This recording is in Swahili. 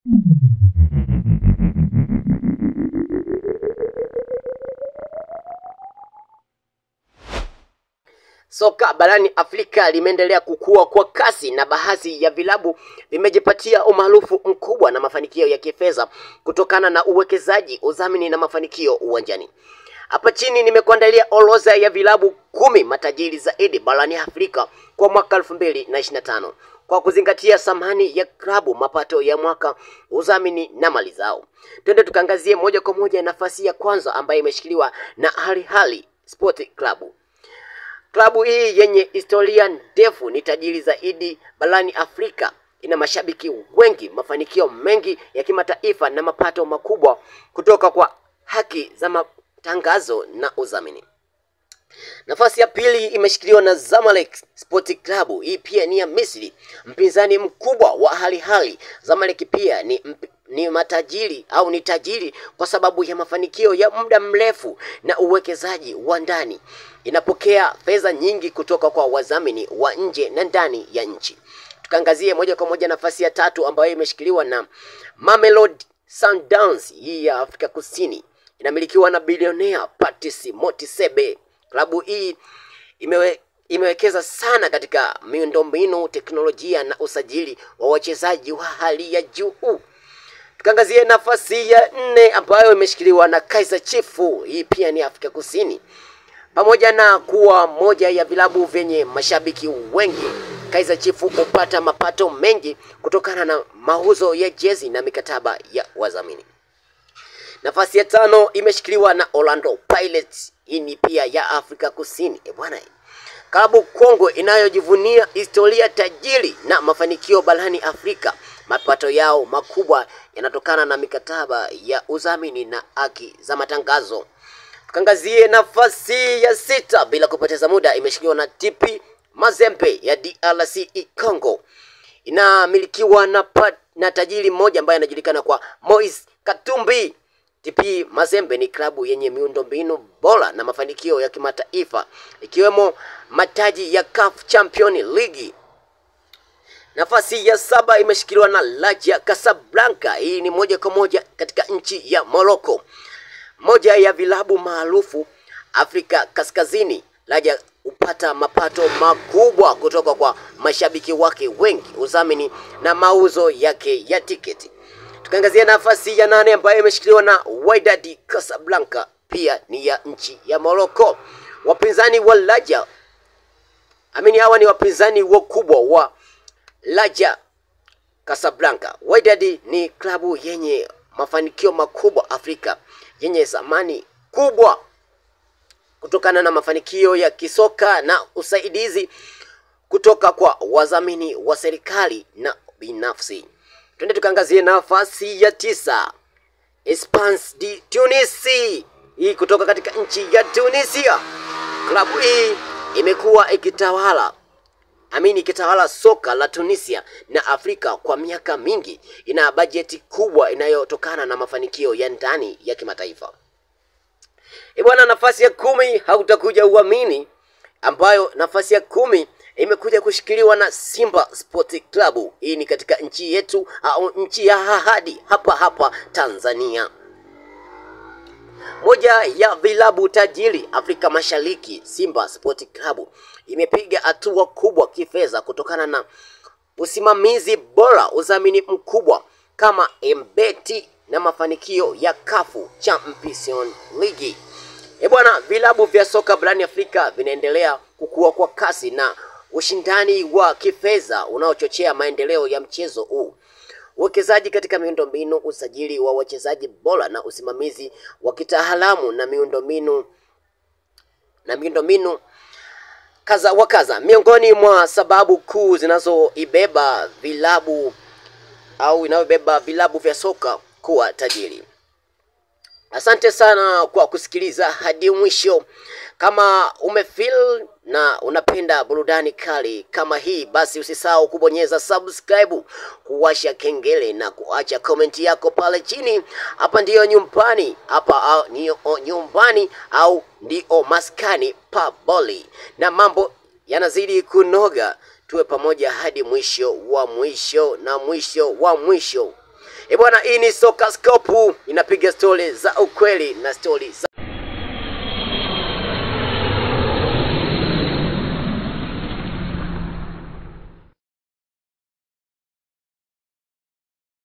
Soka barani Afrika limeendelea kukua kwa kasi na baadhi ya vilabu vimejipatia umaarufu mkubwa na mafanikio ya kifedha kutokana na uwekezaji, udhamini na mafanikio uwanjani. Hapa chini nimekuandalia orodha ya vilabu 10 matajiri zaidi barani Afrika kwa mwaka 2025 kwa kuzingatia thamani ya klabu, mapato ya mwaka, udhamini na mali zao. Twende tukaangazie moja kwa moja nafasi ya kwanza ambayo imeshikiliwa na Al Ahly Sport Club. Klabu hii yenye historia ndefu ni tajiri zaidi barani Afrika, ina mashabiki wengi, mafanikio mengi ya kimataifa na mapato makubwa kutoka kwa haki za matangazo na udhamini. Nafasi ya pili imeshikiliwa na Zamalek Sport Club. Hii pia ni ya Misri, mpinzani mkubwa wa Al Ahly. Zamalek pia ni matajiri au ni tajiri kwa sababu ya mafanikio ya muda mrefu na uwekezaji wa ndani. Inapokea fedha nyingi kutoka kwa wadhamini wa nje na ndani ya nchi. Tukaangazie moja kwa moja nafasi ya tatu ambayo imeshikiliwa na Mamelodi Sundowns. Hii ya Afrika Kusini inamilikiwa na bilionea Patrice Motsepe. Klabu hii imewekeza sana katika miundombinu, teknolojia na usajili wa wachezaji wa hali ya juu. Tukaangazie nafasi ya 4 ambayo imeshikiliwa na Kaizer Chiefs. Hii pia ni Afrika Kusini. Pamoja na kuwa moja ya vilabu vyenye mashabiki wengi, Kaizer Chiefs hupata mapato mengi kutokana na mauzo ya jezi na mikataba ya wadhamini. Nafasi ya 5 imeshikiliwa na Orlando Pirates. Hii ni pia ya Afrika Kusini. Bwana, klabu kongwe inayojivunia historia tajiri na mafanikio barani Afrika. Mapato yao makubwa yanatokana na mikataba ya udhamini na haki za matangazo. Tukangazie nafasi ya 6 bila kupoteza muda, imeshikiliwa na TP Mazembe ya DRC Congo. Inamilikiwa na tajiri mmoja ambaye anajulikana kwa Moise Katumbi. TP Mazembe ni klabu yenye miundombinu bora na mafanikio ya kimataifa, ikiwemo mataji ya CAF Champions League. Nafasi ya 7 imeshikiliwa na Raja Casablanca. Hii ni moja kwa moja katika nchi ya Morocco, moja ya vilabu maarufu Afrika Kaskazini. Raja upata mapato makubwa kutoka kwa mashabiki wake wengi, udhamini na mauzo yake ya tiketi. Tukaangazia nafasi ya 8 ambayo imeshikiliwa na Wydad Casablanca, pia ni ya nchi ya Morocco. Wapinzani wa Raja, hawa ni wapinzani wakubwa wa Raja Casablanca. Wydad ni klabu yenye mafanikio makubwa Afrika, yenye thamani kubwa kutokana na mafanikio ya kisoka na usaidizi kutoka kwa wadhamini wa serikali na binafsi. Twende tukaangazie nafasi ya 9, Esperance de Tunis. Hii kutoka katika nchi ya Tunisia. Klabu hii imekuwa ikitawala soka la Tunisia na Afrika kwa miaka mingi. Ina bajeti kubwa inayotokana na mafanikio ya ndani ya kimataifa. Bwana, nafasi ya 10 hautakuja uamini, ambayo nafasi ya 10 imekuja kushikiliwa na Simba Sport Club. Hii ni katika nchi yetu au nchi ya ahadi, hapa Tanzania. Moja ya vilabu tajiri Afrika Mashariki, Simba Sport Club imepiga hatua kubwa kifedha kutokana na usimamizi bora, udhamini mkubwa kama mbeti na mafanikio ya CAF Champions League. Bwana, vilabu vya soka barani Afrika vinaendelea kukua kwa kasi na ushindani wa kifedha unaochochea maendeleo ya mchezo huu. Uwekezaji katika miundombinu, usajili wa wachezaji bora na usimamizi wa kitaalamu na miundombinu kaza miongoni mwa sababu kuu zinazoibeba vilabu vya soka kuwa tajiri. Asante sana kwa kusikiliza hadi mwisho. Kama umefeel na unapenda burudani kali kama hii, basi usisahau kubonyeza subscribe, kuwasha kengele na kuacha comment yako pale chini. Hapa ndiyo nyumbani, au ndio maskani pa Boli, na mambo yanazidi kunoga. Tuwe pamoja hadi mwisho wa mwisho. Bwana, hii ni Soka Scope, inapiga stori za ukweli na stori za